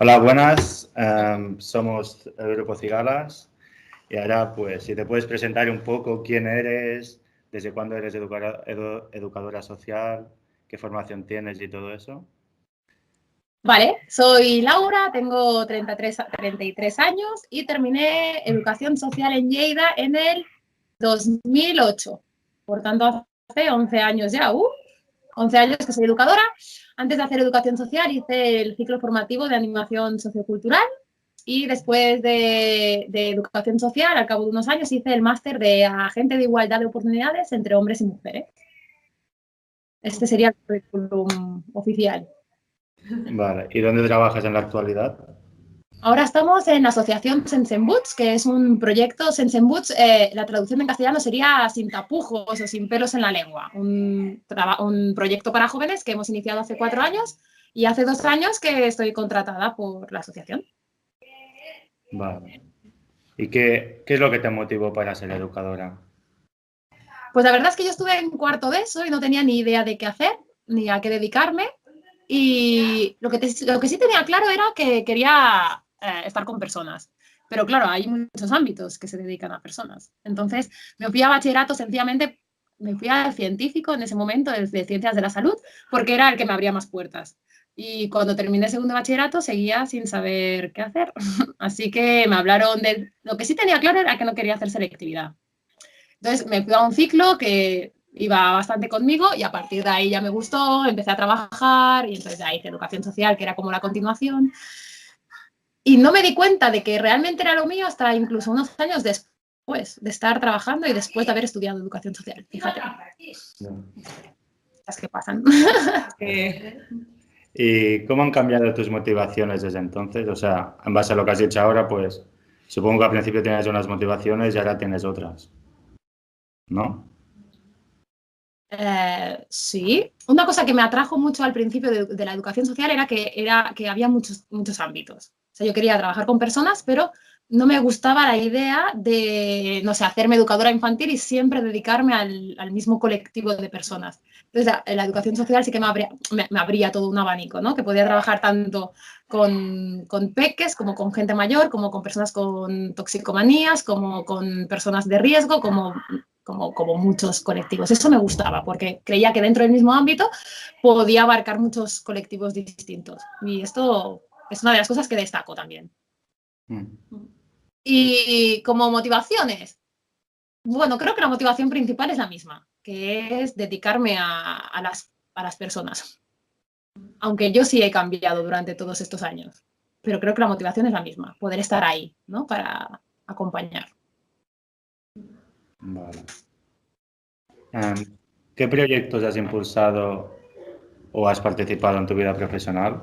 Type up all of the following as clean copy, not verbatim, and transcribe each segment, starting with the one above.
Hola, buenas. Somos el Grupo Cigalas y ahora, pues, si te puedes presentar un poco quién eres, desde cuándo eres educadora social, qué formación tienes y todo eso. Vale, soy Laura, tengo 33 años y terminé Educación Social en Lleida en el 2008. Por tanto, hace 11 años ya, 11 años que soy educadora. Antes de hacer Educación Social hice el ciclo formativo de Animación Sociocultural y después de Educación Social, al cabo de unos años, hice el máster de Agente de Igualdad de Oportunidades entre hombres y mujeres. Este sería el currículum oficial. Vale, ¿y dónde trabajas en la actualidad? Ahora estamos en la asociación Sensenboots, que es un proyecto. Sensenboots, la traducción en castellano sería sin tapujos o sin pelos en la lengua. Un proyecto para jóvenes que hemos iniciado hace 4 años y hace 2 años que estoy contratada por la asociación. Vale. ¿Y qué es lo que te motivó para ser educadora? Pues la verdad es que yo estuve en cuarto de eso y no tenía ni idea de qué hacer, ni a qué dedicarme. Y lo que sí tenía claro era que quería estar con personas. Pero claro, hay muchos ámbitos que se dedican a personas. Entonces, me fui a bachillerato sencillamente, me fui al científico en ese momento, el de Ciencias de la Salud, porque era el que me abría más puertas. Y cuando terminé segundo bachillerato seguía sin saber qué hacer. Así que me hablaron de... Lo que sí tenía claro era que no quería hacer selectividad. Entonces me fui a un ciclo que iba bastante conmigo y a partir de ahí ya me gustó, empecé a trabajar y entonces ya hice Educación Social, que era como la continuación. Y no me di cuenta de que realmente era lo mío hasta incluso unos años después de estar trabajando y después de haber estudiado Educación Social. Fíjate. Las que pasan. ¿Y cómo han cambiado tus motivaciones desde entonces? O sea, en base a lo que has dicho ahora, pues supongo que al principio tenías unas motivaciones y ahora tienes otras, ¿no? Sí. Una cosa que me atrajo mucho al principio de la educación social era que había muchos ámbitos. O sea, yo quería trabajar con personas, pero no me gustaba la idea de, no sé, hacerme educadora infantil y siempre dedicarme al mismo colectivo de personas. Entonces, la educación social sí que me abría todo un abanico, ¿no? Que podía trabajar tanto con peques, como con gente mayor, como con personas con toxicomanías, como con personas de riesgo, como muchos colectivos. Eso me gustaba porque creía que dentro del mismo ámbito podía abarcar muchos colectivos distintos. Y esto es una de las cosas que destaco también. Y como motivaciones, bueno, creo que la motivación principal es la misma, que es dedicarme a las personas. Aunque yo sí he cambiado durante todos estos años, pero creo que la motivación es la misma, poder estar ahí, ¿no? Para acompañar. Vale. ¿Qué proyectos has impulsado o has participado en tu vida profesional?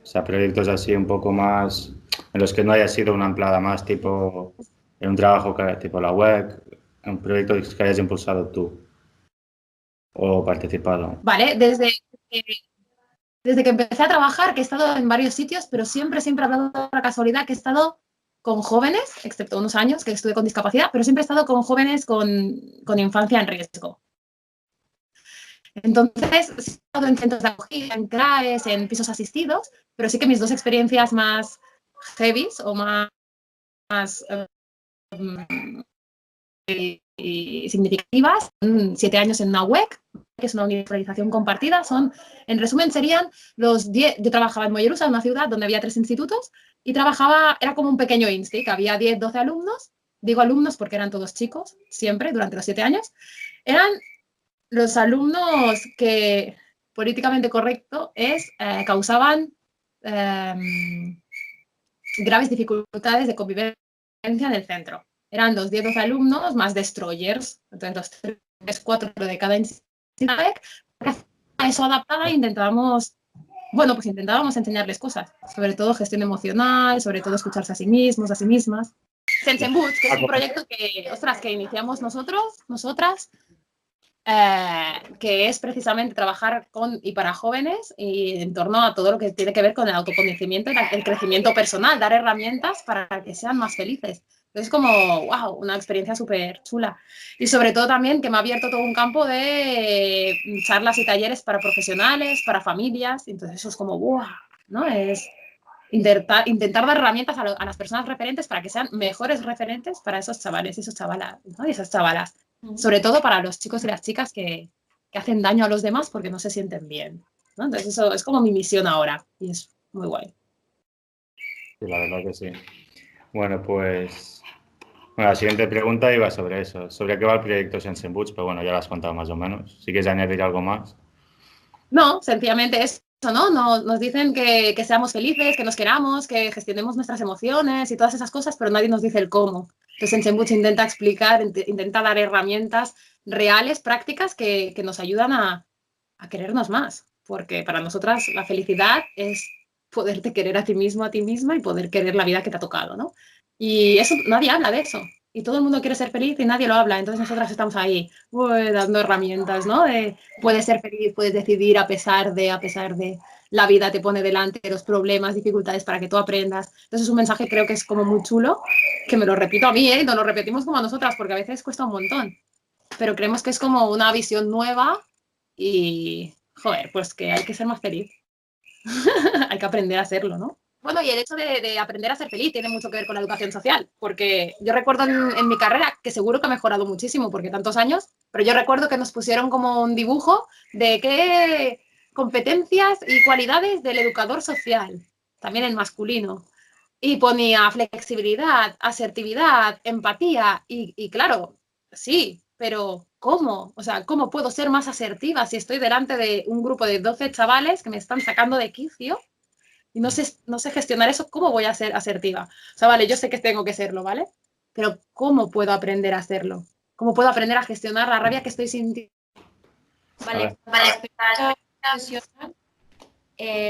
O sea, proyectos así un poco más en los que no hayas sido una empleada más, tipo en un trabajo tipo la web, un proyecto que hayas impulsado tú o participado. Vale, desde que empecé a trabajar, que he estado en varios sitios, pero siempre ha dado la casualidad que he estado con jóvenes, excepto unos años que estuve con discapacidad, pero siempre he estado con jóvenes con infancia en riesgo. Entonces, he estado en centros de acogida, en CRAES, en pisos asistidos, pero sí que mis dos experiencias más heavy o más significativas, 7 años en una UEC, que es una universalización compartida, en resumen, serían los 10, yo trabajaba en Mollerusa, una ciudad donde había 3 institutos, y era como un pequeño INSTI, que había 10, 12 alumnos, digo alumnos porque eran todos chicos, siempre, durante los 7 años, eran los alumnos que, políticamente correcto, causaban graves dificultades de convivencia en el centro. Eran los 10 12 alumnos más destroyers, entonces los 3, 4 de cada instituto. A eso adaptada intentábamos enseñarles cosas, sobre todo gestión emocional, sobre todo escucharse a sí mismos, a sí mismas. Sensenboots, que es un proyecto que iniciamos nosotras, que es precisamente trabajar con y para jóvenes y en torno a todo lo que tiene que ver con el autoconocimiento y el crecimiento personal, dar herramientas para que sean más felices. Es como, wow, una experiencia súper chula. Y sobre todo también que me ha abierto todo un campo de charlas y talleres para profesionales, para familias. Entonces eso es como, wow, ¿no? Es intentar dar herramientas a las personas referentes para que sean mejores referentes para esos chavales y esos chavalas, ¿no? Y esas chavalas. Sobre todo para los chicos y las chicas que hacen daño a los demás porque no se sienten bien, ¿no? Entonces eso es como mi misión ahora y es muy guay. Sí, la verdad que sí. Bueno, pues bueno, la siguiente pregunta iba sobre eso, sobre qué va el proyecto Sensen Boots, pero bueno, ya lo has contado más o menos. Si quieres añadir algo más. No, sencillamente eso, ¿no? Nos dicen que seamos felices, que nos queramos, que gestionemos nuestras emociones y todas esas cosas, pero nadie nos dice el cómo. Entonces, en Senbuch intenta explicar, intenta dar herramientas reales, prácticas, que nos ayudan a querernos más. Porque para nosotras la felicidad es poderte querer a ti mismo, a ti misma y poder querer la vida que te ha tocado, ¿no? Y eso, nadie habla de eso. Y todo el mundo quiere ser feliz y nadie lo habla. Entonces nosotras estamos ahí, dando herramientas, ¿no? Puedes ser feliz, puedes decidir a pesar de, la vida te pone delante los problemas, dificultades para que tú aprendas. Entonces es un mensaje creo que es como muy chulo, que me lo repito a mí, ¿eh? Nos lo repetimos como a nosotras, porque a veces cuesta un montón. Pero creemos que es como una visión nueva y, joder, pues que hay que ser más feliz. Hay que aprender a hacerlo, ¿no? Bueno, y el hecho de aprender a ser feliz tiene mucho que ver con la educación social, porque yo recuerdo en mi carrera, que seguro que ha mejorado muchísimo, porque tantos años, pero yo recuerdo que nos pusieron como un dibujo de qué competencias y cualidades del educador social, también en masculino. Y ponía flexibilidad, asertividad, empatía, y claro, sí, pero ¿cómo? O sea, ¿cómo puedo ser más asertiva si estoy delante de un grupo de 12 chavales que me están sacando de quicio y no sé gestionar eso? ¿Cómo voy a ser asertiva? O sea, vale, yo sé que tengo que serlo, ¿vale? Pero ¿cómo puedo aprender a hacerlo? ¿Cómo puedo aprender a gestionar la rabia que estoy sintiendo? Vale,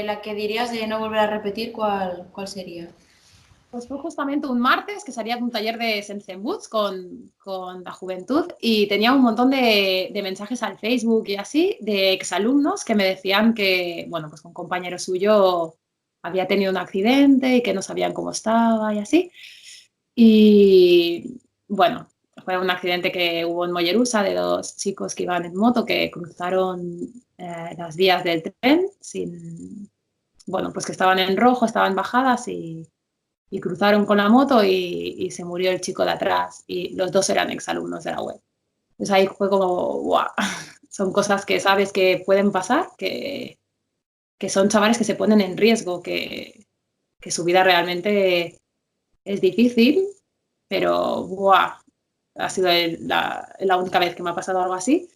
la que dirías de no volver a repetir, ¿cuál sería? Pues fue justamente un martes que salía de un taller de Sensen Boots con la juventud y tenía un montón de mensajes al Facebook y así de exalumnos que me decían que, bueno, pues un compañero suyo había tenido un accidente y que no sabían cómo estaba y así. Y bueno, fue un accidente que hubo en Mollerusa de dos chicos que iban en moto que cruzaron las vías del tren sin, bueno, pues que estaban en rojo, estaban bajadas y cruzaron con la moto y se murió el chico de atrás y los dos eran exalumnos de la web. Entonces ahí fue como, wow, son cosas que sabes que pueden pasar, que son chavales que se ponen en riesgo, que su vida realmente es difícil, pero wow, ha sido la única vez que me ha pasado algo así.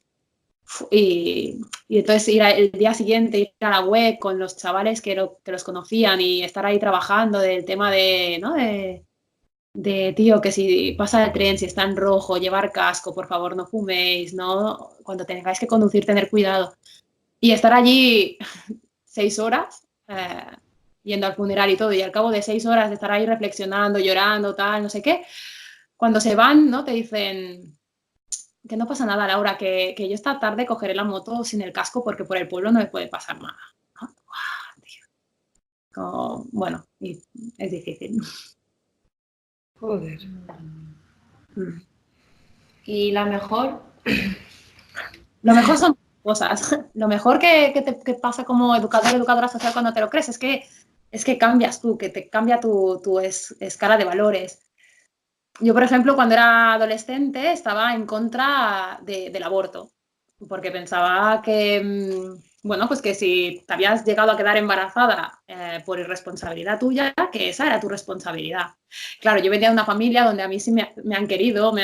Y entonces ir el día siguiente, ir a la web con los chavales que los conocían y estar ahí trabajando del tema de, ¿no? De, tío, que si pasa el tren, si está en rojo, llevar casco, por favor, no fuméis, ¿no? Cuando tengáis que conducir, tener cuidado. Y estar allí 6 horas yendo al funeral y todo, y al cabo de 6 horas de estar ahí reflexionando, llorando, tal, no sé qué, cuando se van, ¿no? Te dicen que no pasa nada, Laura, que yo esta tarde cogeré la moto sin el casco porque por el pueblo no me puede pasar nada. ¿No? ¡Wow, tío! Como, bueno, es difícil. Joder. ¿Y la mejor? Lo mejor son cosas. Lo mejor que pasa como educador, educadora social cuando te lo crees es que cambias tú, que te cambia tu escala de valores. Yo, por ejemplo, cuando era adolescente estaba en contra del aborto, porque pensaba que, bueno, pues que si te habías llegado a quedar embarazada por irresponsabilidad tuya, que esa era tu responsabilidad. Claro, yo venía de una familia donde a mí sí me han querido, me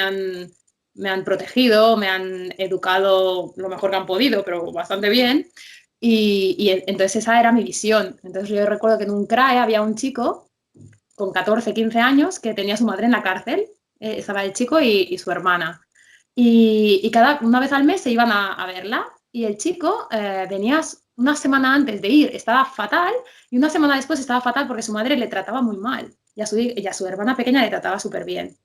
han protegido, me han educado lo mejor que han podido, pero bastante bien. Y entonces esa era mi visión. Entonces yo recuerdo que en un CRAE había un chico con 14, 15 años que tenía a su madre en la cárcel. Estaba el chico y su hermana. Y una vez al mes se iban a verla y el chico venía una semana antes de ir, estaba fatal, y una semana después estaba fatal porque su madre le trataba muy mal y a su hermana pequeña le trataba súper bien.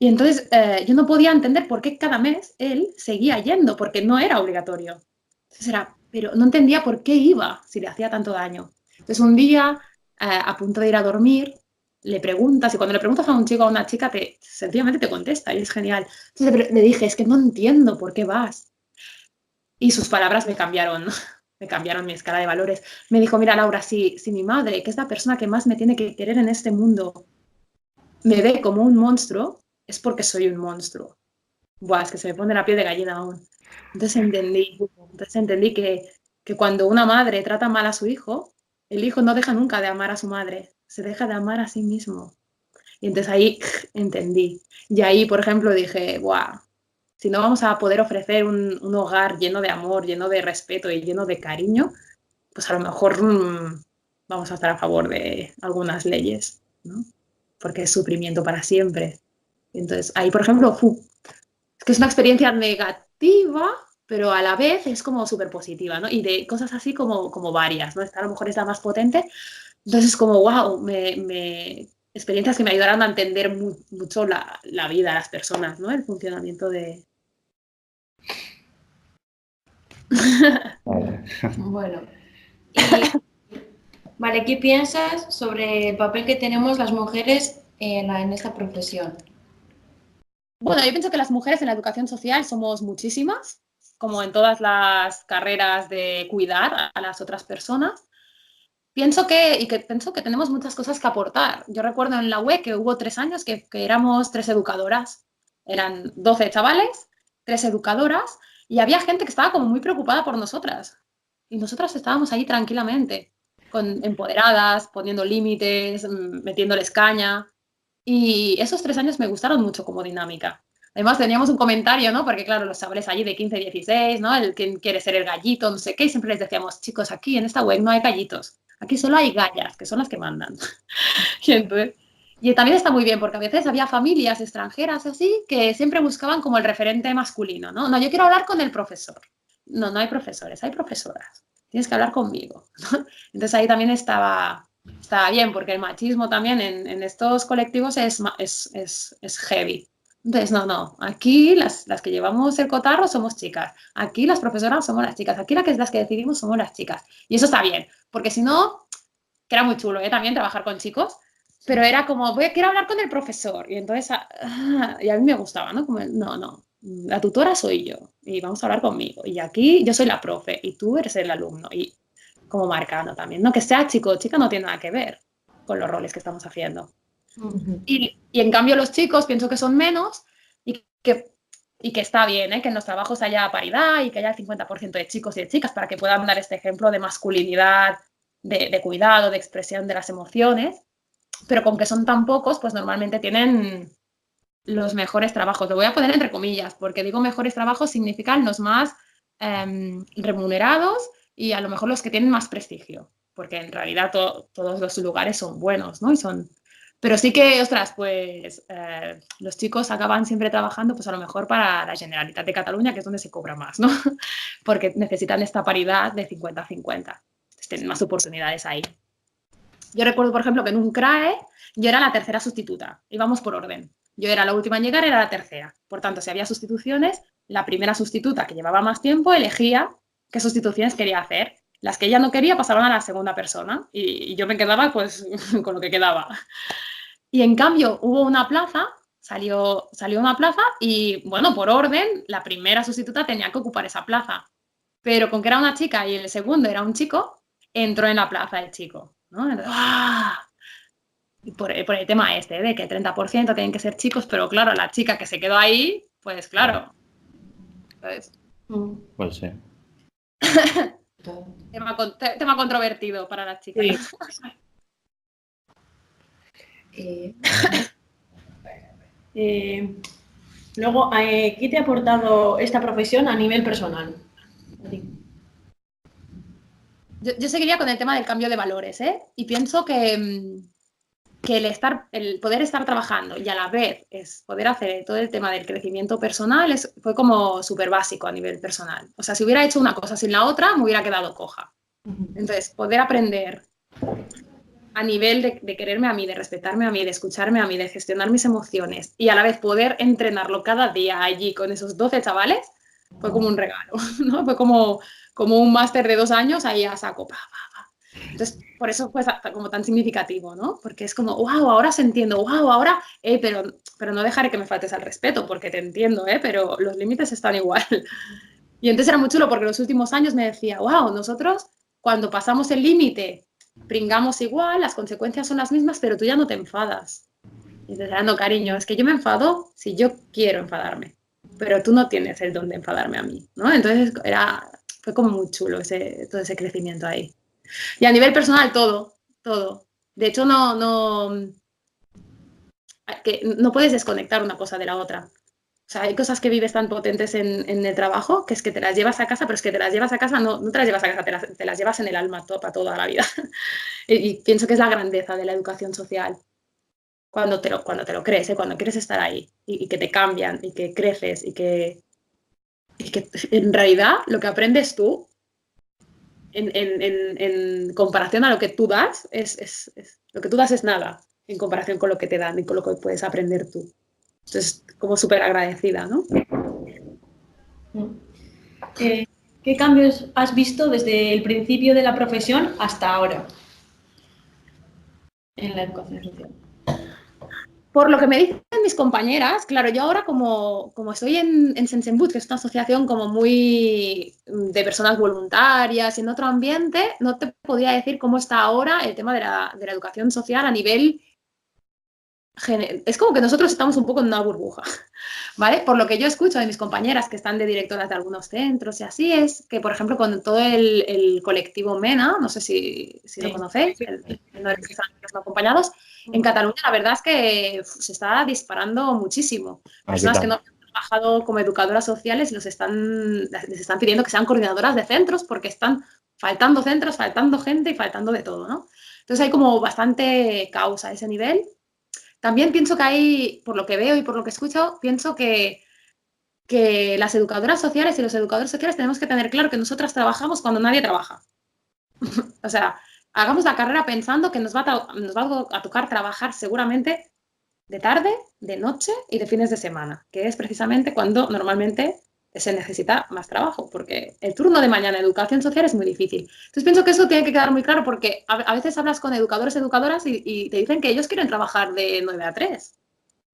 Y entonces yo no podía entender por qué cada mes él seguía yendo, porque no era obligatorio. Entonces pero no entendía por qué iba si le hacía tanto daño. Entonces un día, a punto de ir a dormir, le preguntas, y cuando le preguntas a un chico o a una chica, sencillamente te contesta y es genial. Entonces le dije, es que no entiendo por qué vas. Y sus palabras me cambiaron me cambiaron mi escala de valores. Me dijo, mira, Laura, si mi madre, que es la persona que más me tiene que querer en este mundo, me ve como un monstruo, es porque soy un monstruo. Buah, es que se me pone la piel de gallina aún. Entonces entendí que cuando una madre trata mal a su hijo, el hijo no deja nunca de amar a su madre, se deja de amar a sí mismo. Y entonces ahí entendí. Y ahí, por ejemplo, dije, guau, si no vamos a poder ofrecer un hogar lleno de amor, lleno de respeto y lleno de cariño, pues a lo mejor vamos a estar a favor de algunas leyes, ¿no? Porque es sufrimiento para siempre. Entonces ahí, por ejemplo, es que es una experiencia negativa, pero a la vez es como súper positiva, ¿no? Y de cosas así como varias, ¿no? Esta a lo mejor es la más potente. Entonces, como, wow, experiencias que me ayudaron a entender mucho la vida, las personas, ¿no? El funcionamiento de... Vale. Bueno, y, vale, ¿qué piensas sobre el papel que tenemos las mujeres en esta profesión? Bueno, yo pienso que las mujeres en la educación social somos muchísimas, como en todas las carreras de cuidar a las otras personas. Pienso que tenemos muchas cosas que aportar. Yo recuerdo en la UE que hubo 3 años que éramos 3 educadoras. Eran 12 chavales, 3 educadoras, y había gente que estaba como muy preocupada por nosotras. Y nosotras estábamos ahí tranquilamente, empoderadas, poniendo límites, metiéndoles caña. Y esos 3 años me gustaron mucho como dinámica. Además teníamos un comentario, ¿no? Porque claro, los chavales allí de 15, 16, ¿no? El que quiere ser el gallito, no sé qué, y siempre les decíamos, chicos, aquí en esta web no hay gallitos, aquí solo hay gallas, que son las que mandan. Y, entonces, y también está muy bien, porque a veces había familias extranjeras así que siempre buscaban como el referente masculino, ¿no? No, yo quiero hablar con el profesor. No, no hay profesores, hay profesoras. Tienes que hablar conmigo, ¿no? Entonces ahí también estaba bien, porque el machismo también en estos colectivos es heavy. Entonces, no, aquí las que llevamos el cotarro somos chicas, aquí las profesoras somos las chicas, aquí las que decidimos somos las chicas. Y eso está bien, porque si no, que era muy chulo, también trabajar con chicos, pero era como, quiero hablar con el profesor. Y entonces, y a mí me gustaba, ¿no? Como, no, la tutora soy yo y vamos a hablar conmigo. Y aquí yo soy la profe y tú eres el alumno. Y como marcando también, ¿no? Que sea chico o chica no tiene nada que ver con los roles que estamos haciendo. Y en cambio los chicos pienso que son menos y que está bien, ¿eh? Que en los trabajos haya paridad y que haya el 50% de chicos y de chicas para que puedan dar este ejemplo de masculinidad, de cuidado, de expresión de las emociones, pero con que son tan pocos, pues normalmente tienen los mejores trabajos. Lo voy a poner entre comillas, porque digo mejores trabajos significan los más remunerados y a lo mejor los que tienen más prestigio, porque en realidad todos los lugares son buenos, ¿no? Pero sí que, ostras, pues los chicos acaban siempre trabajando, pues a lo mejor para la Generalitat de Cataluña, que es donde se cobra más, ¿no? Porque necesitan esta paridad de 50-50. Tienen más oportunidades ahí. Yo recuerdo, por ejemplo, que en un CRAE yo era la tercera sustituta, íbamos por orden. Yo era la última en llegar, era la tercera. Por tanto, si había sustituciones, la primera sustituta, que llevaba más tiempo, elegía qué sustituciones quería hacer. Las que ella no quería pasaban a la segunda persona y yo me quedaba pues con lo que quedaba. Y en cambio hubo una plaza, salió una plaza y bueno, por orden, la primera sustituta tenía que ocupar esa plaza. Pero con que era una chica y el segundo era un chico, entró en la plaza el chico, ¿no? Entonces, ¡ah! Y por el tema este, de que el 30% tienen que ser chicos, pero claro, la chica que se quedó ahí, pues claro. Pues, Pues sí. tema controvertido para las chicas. Sí. Luego, ¿qué te ha aportado esta profesión a nivel personal? Yo seguiría con el tema del cambio de valores, ¿eh? Y pienso que el poder estar trabajando y a la vez poder hacer todo el tema del crecimiento personal fue como súper básico a nivel personal. O sea, si hubiera hecho una cosa sin la otra, me hubiera quedado coja. Entonces, poder aprender a nivel de quererme a mí, de respetarme a mí, de escucharme a mí, de gestionar mis emociones y a la vez poder entrenarlo cada día allí con esos 12 chavales, fue como un regalo, ¿no? Fue como un máster de 2 años ahí a saco. Entonces, por eso fue como tan significativo, ¿no? Porque es como, wow, ahora se entiendo, wow, ahora, pero no dejaré que me faltes al respeto, porque te entiendo, pero los límites están igual. Y entonces era muy chulo porque los últimos años me decía, wow, nosotros cuando pasamos el límite pringamos igual, las consecuencias son las mismas, pero tú ya no te enfadas. Y entonces, no, cariño, es que yo me enfado si yo quiero enfadarme, pero tú no tienes el don de enfadarme a mí, ¿no? Entonces fue como muy chulo todo ese crecimiento ahí. Y a nivel personal, todo, todo. De hecho, no puedes desconectar una cosa de la otra. O sea, hay cosas que vives tan potentes en el trabajo que es que te las llevas a casa, pero es que te las llevas a casa, no te las llevas a casa, te las llevas en el alma para toda la vida. Y pienso que es la grandeza de la educación social. Cuando te lo crees, cuando quieres estar ahí y que te cambian y que creces y que en realidad lo que aprendes tú en comparación a lo que tú das, lo que tú das es nada en comparación con lo que te dan y con lo que puedes aprender tú. Entonces, como súper agradecida, ¿no? ¿Qué cambios has visto desde el principio de la profesión hasta ahora en la educación social? Por lo que me dicen mis compañeras, claro, yo ahora como estoy en Sensenbud, que es una asociación como muy de personas voluntarias y en otro ambiente, no te podría decir cómo está ahora el tema de la educación social a nivel... Es como que nosotros estamos un poco en una burbuja, ¿vale? Por lo que yo escucho de mis compañeras que están de directoras de algunos centros y así es, que por ejemplo con todo el colectivo MENA, no sé si lo conocéis, el no acompañados, en Cataluña la verdad es que se está disparando muchísimo. Personas que no han trabajado como educadoras sociales les están pidiendo que sean coordinadoras de centros porque están faltando centros, faltando gente y faltando de todo, ¿no? Entonces hay como bastante causa a ese nivel. También pienso que hay, por lo que veo y por lo que escucho, pienso que las educadoras sociales y los educadores sociales tenemos que tener claro que nosotras trabajamos cuando nadie trabaja. O sea, hagamos la carrera pensando que nos va a tocar trabajar seguramente de tarde, de noche y de fines de semana, que es precisamente cuando normalmente se necesita más trabajo, porque el turno de mañana en educación social es muy difícil. Entonces pienso que eso tiene que quedar muy claro porque a veces hablas con educadores, educadoras y te dicen que ellos quieren trabajar de 9 a 3.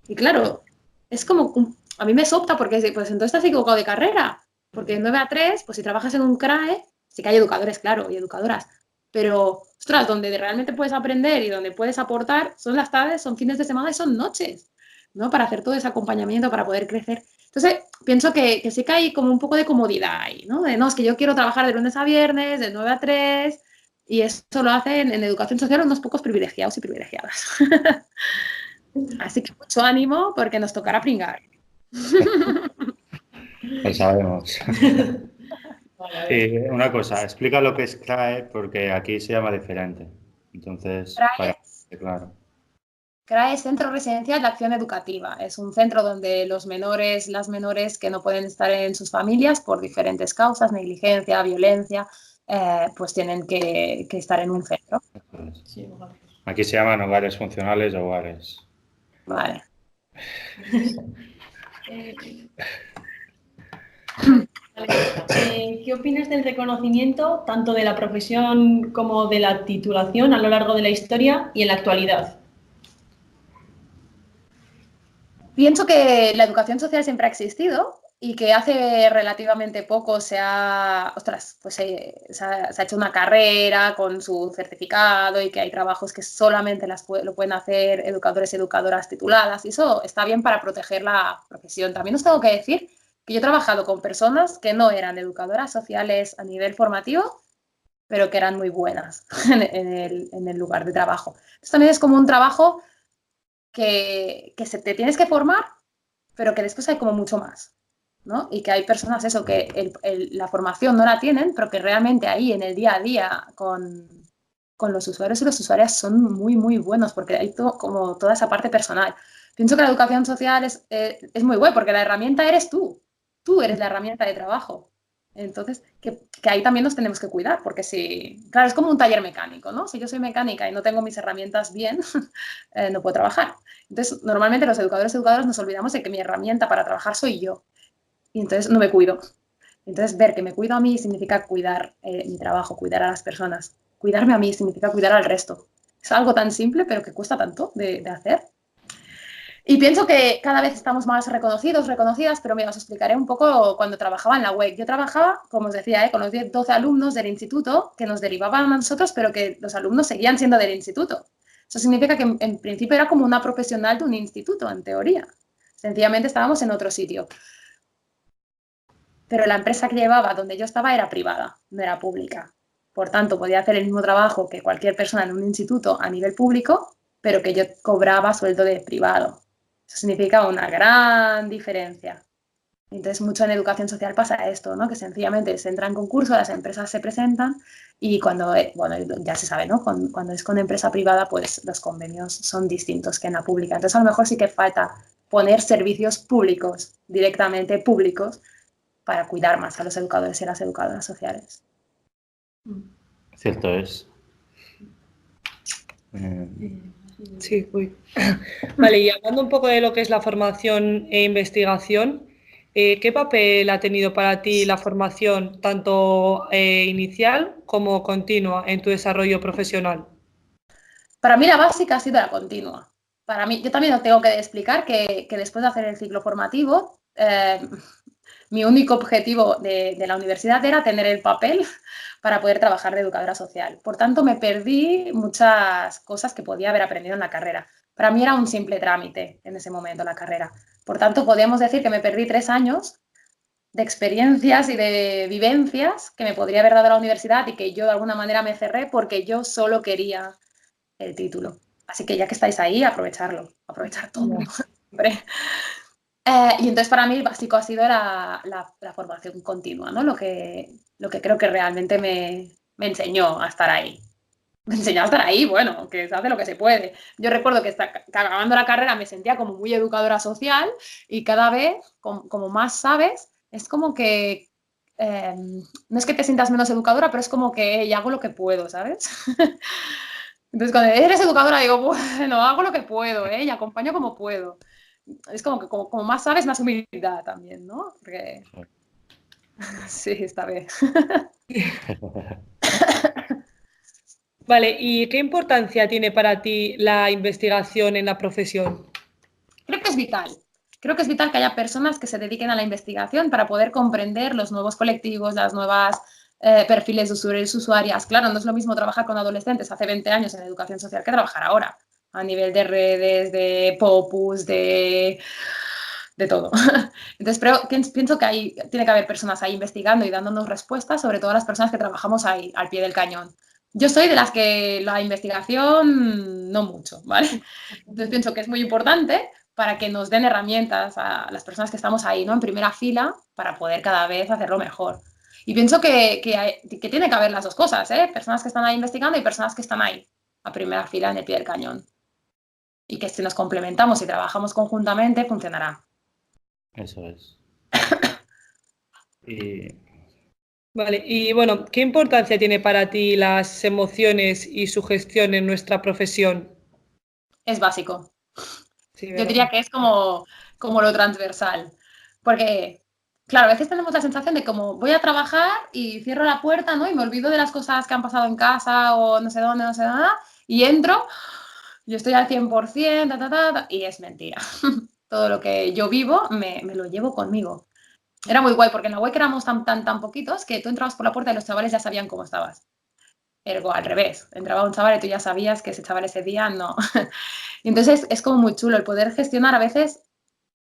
Y claro, es como, a mí me sopta porque pues entonces estás equivocado de carrera, porque de 9 a 3, pues si trabajas en un CRAE, sí que hay educadores, claro, y educadoras, pero, ostras, donde realmente puedes aprender y donde puedes aportar son las tardes, son fines de semana y son noches, ¿no? Para hacer todo ese acompañamiento, para poder crecer. Entonces, pienso que sí que hay como un poco de comodidad ahí, ¿no? De, no, es que yo quiero trabajar de lunes a viernes, de 9 a 3, y eso lo hacen en educación social unos pocos privilegiados y privilegiadas. Así que mucho ánimo porque nos tocará pringar. Lo sabemos. Y una cosa, explica lo que es CRAE porque aquí se llama diferente. Entonces, claro. CRAE es Centro Residencial de Acción Educativa. Es un centro donde los menores, las menores que no pueden estar en sus familias por diferentes causas, negligencia, violencia, pues tienen que estar en un centro. Aquí se llaman hogares funcionales o hogares. Vale. ¿Qué opinas del reconocimiento tanto de la profesión como de la titulación a lo largo de la historia y en la actualidad? Pienso que la educación social siempre ha existido y que hace relativamente poco se ha hecho una carrera con su certificado y que hay trabajos que solamente lo pueden hacer educadores y educadoras tituladas y eso está bien para proteger la profesión. También os tengo que decir que yo he trabajado con personas que no eran educadoras sociales a nivel formativo, pero que eran muy buenas en el lugar de trabajo. Entonces también es como un trabajo que te tienes que formar, pero que después hay como mucho más, ¿no? Y que hay personas eso, que la formación no la tienen, pero que realmente ahí en el día a día con los usuarios y las usuarias son muy, muy buenos, porque hay como toda esa parte personal. Pienso que la educación social es muy buena, porque la herramienta eres tú eres la herramienta de trabajo. Entonces, que ahí también nos tenemos que cuidar, porque si, claro, es como un taller mecánico, ¿no? Si yo soy mecánica y no tengo mis herramientas bien, no puedo trabajar. Entonces, normalmente los educadores y educadoras nos olvidamos de que mi herramienta para trabajar soy yo. Y entonces no me cuido. Entonces, ver que me cuido a mí significa cuidar mi trabajo, cuidar a las personas. Cuidarme a mí significa cuidar al resto. Es algo tan simple, pero que cuesta tanto de hacer. Y pienso que cada vez estamos más reconocidos, reconocidas, pero mira, os explicaré un poco cuando trabajaba en la web. Yo trabajaba, como os decía, con los 10, 12 alumnos del instituto que nos derivaban a nosotros, pero que los alumnos seguían siendo del instituto. Eso significa que en principio era como una profesional de un instituto, en teoría. Sencillamente estábamos en otro sitio. Pero la empresa que llevaba donde yo estaba era privada, no era pública. Por tanto, podía hacer el mismo trabajo que cualquier persona en un instituto a nivel público, pero que yo cobraba sueldo de privado. Eso significa una gran diferencia. Entonces, mucho en educación social pasa esto, ¿no? Que sencillamente se entra en concurso, las empresas se presentan y cuando, bueno, ya se sabe, ¿no? Cuando es con empresa privada, pues los convenios son distintos que en la pública. Entonces, a lo mejor sí que falta poner servicios públicos, directamente públicos, para cuidar más a los educadores y a las educadoras sociales. Cierto es. Sí, uy. Vale, y hablando un poco de lo que es la formación e investigación, ¿qué papel ha tenido para ti la formación, tanto inicial como continua, en tu desarrollo profesional? Para mí la básica ha sido la continua. Para mí, yo también os tengo que explicar que después de hacer el ciclo formativo, mi único objetivo de la universidad era tener el papel para poder trabajar de educadora social. Por tanto, me perdí muchas cosas que podía haber aprendido en la carrera. Para mí era un simple trámite en ese momento la carrera. Por tanto, podríamos decir que me perdí 3 años de experiencias y de vivencias que me podría haber dado la universidad y que yo de alguna manera me cerré porque yo solo quería el título. Así que ya que estáis ahí, aprovecharlo, aprovechar todo. Y entonces para mí el básico ha sido la formación continua, ¿no? Lo que creo que realmente me enseñó a estar ahí. Me enseñó a estar ahí, bueno, que se hace lo que se puede. Yo recuerdo que acabando la carrera me sentía como muy educadora social y cada vez, como más sabes, es como que no es que te sientas menos educadora, pero es como que hago lo que puedo, ¿sabes? Entonces, cuando eres educadora, digo, bueno, hago lo que puedo, y acompaño como puedo. Es como que como más sabes, más humildad también, ¿no? Porque... Sí, está bien. Vale, ¿y qué importancia tiene para ti la investigación en la profesión? Creo que es vital. Creo que es vital que haya personas que se dediquen a la investigación para poder comprender los nuevos colectivos, las nuevas perfiles de usuarios y usuarias. Claro, no es lo mismo trabajar con adolescentes hace 20 años en educación social que trabajar ahora, a nivel de redes, de popus, de todo. Entonces, pienso que tiene que haber personas ahí investigando y dándonos respuestas, sobre todo las personas que trabajamos ahí, al pie del cañón. Yo soy de las que la investigación no mucho, ¿vale? Entonces pienso que es muy importante para que nos den herramientas a las personas que estamos ahí, ¿no? En primera fila, para poder cada vez hacerlo mejor. Y pienso que tiene que haber las dos cosas, ¿eh? Personas que están ahí investigando y personas que están ahí, a primera fila, en el pie del cañón. Y que si nos complementamos y trabajamos conjuntamente, funcionará. Eso es. Y Vale, y bueno, ¿qué importancia tiene para ti las emociones y su gestión en nuestra profesión? Es básico. Sí, Yo diría que es como lo transversal. Porque, claro, a veces tenemos la sensación de como voy a trabajar y cierro la puerta, ¿no? Y me olvido de las cosas que han pasado en casa o no sé dónde, no sé nada, y entro, yo estoy al 100%, y es mentira. Todo lo que yo vivo me lo llevo conmigo. Era muy guay porque en la web éramos tan poquitos que tú entrabas por la puerta y los chavales ya sabían cómo estabas. Ergo, al revés. Entraba un chaval y tú ya sabías que ese chaval ese día no. Y entonces es como muy chulo el poder gestionar. A veces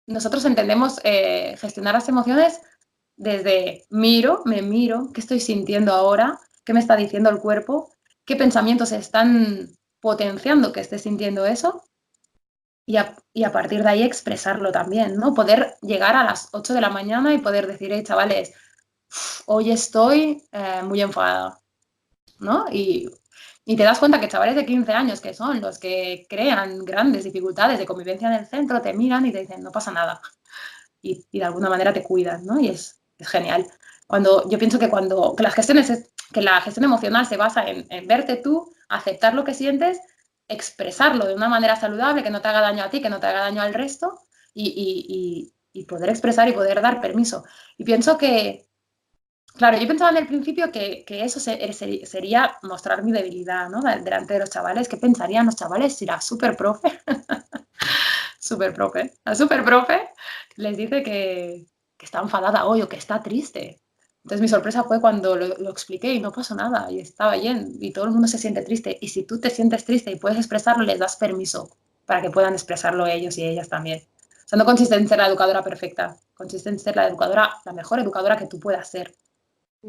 nosotros entendemos gestionar las emociones desde me miro, qué estoy sintiendo ahora, qué me está diciendo el cuerpo, qué pensamientos están potenciando que esté sintiendo eso y a partir de ahí expresarlo también, ¿no? Poder llegar a las 8 de la mañana y poder decir, chavales, hoy estoy muy enfadada, ¿no? Y te das cuenta que chavales de 15 años, que son los que crean grandes dificultades de convivencia en el centro, te miran y te dicen, no pasa nada. Y de alguna manera te cuidan, ¿no? Y es genial. Yo pienso que que la gestión emocional se basa en verte tú, aceptar lo que sientes, expresarlo de una manera saludable, que no te haga daño a ti, que no te haga daño al resto, y poder expresar y poder dar permiso. Y pienso que, claro, yo pensaba en el principio que eso sería mostrar mi debilidad, ¿no? Delante de los chavales. ¿Qué pensarían los chavales si era súper profe? super profe. La super profe les dice que está enfadada hoy o que está triste. Entonces mi sorpresa fue cuando lo expliqué y no pasó nada y estaba bien y todo el mundo se siente triste. Y si tú te sientes triste y puedes expresarlo, les das permiso para que puedan expresarlo ellos y ellas también. O sea, no consiste en ser la educadora perfecta, consiste en ser la mejor educadora que tú puedas ser.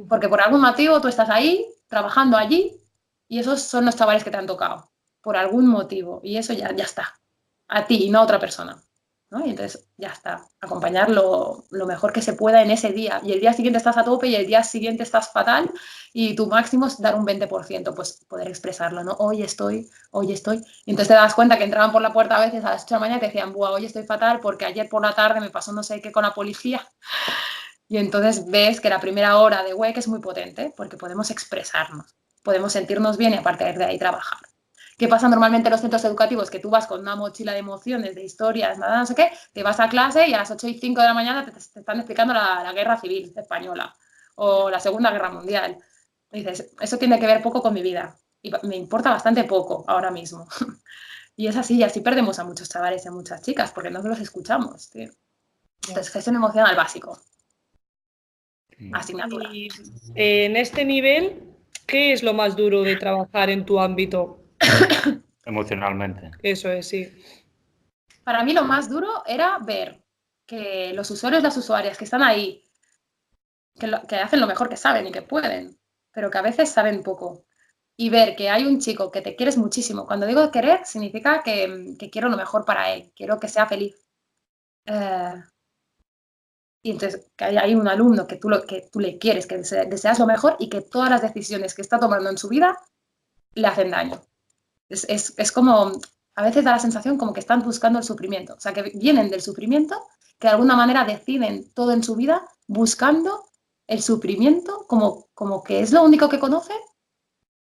Porque por algún motivo tú estás ahí, trabajando allí, y esos son los chavales que te han tocado, por algún motivo, y eso ya está, a ti y no a otra persona, ¿no? Y entonces ya está, acompañar lo mejor que se pueda en ese día, y el día siguiente estás a tope y el día siguiente estás fatal, y tu máximo es dar un 20%, pues poder expresarlo, ¿no? Hoy estoy, y entonces te das cuenta que entraban por la puerta a veces a las 8 de la mañana y te decían, buah, hoy estoy fatal porque ayer por la tarde me pasó no sé qué con la policía. Y entonces ves que la primera hora de WEC es muy potente porque podemos expresarnos, podemos sentirnos bien y a partir de ahí trabajar. ¿Qué pasa normalmente en los centros educativos? Que tú vas con una mochila de emociones, de historias, nada, no sé qué, te vas a clase y a las 8:05 de la mañana te están explicando la guerra civil española o la Segunda Guerra Mundial. Y dices, eso tiene que ver poco con mi vida y me importa bastante poco ahora mismo. Y es así, y así perdemos a muchos chavales y a muchas chicas porque no los escuchamos, tío. Entonces, gestión emocional básico. Asignatura. Y en este nivel, ¿qué es lo más duro de trabajar en tu ámbito? Emocionalmente. Eso es, sí. Para mí lo más duro era ver que los usuarios, las usuarias que están ahí, que hacen lo mejor que saben y que pueden, pero que a veces saben poco. Y ver que hay un chico que te quieres muchísimo. Cuando digo querer, significa que quiero lo mejor para él, quiero que sea feliz. Y entonces que hay un alumno que tú le quieres, que deseas lo mejor y que todas las decisiones que está tomando en su vida le hacen daño. Es como, a veces da la sensación como que están buscando el sufrimiento, o sea, que vienen del sufrimiento, que de alguna manera deciden todo en su vida buscando el sufrimiento como que es lo único que conocen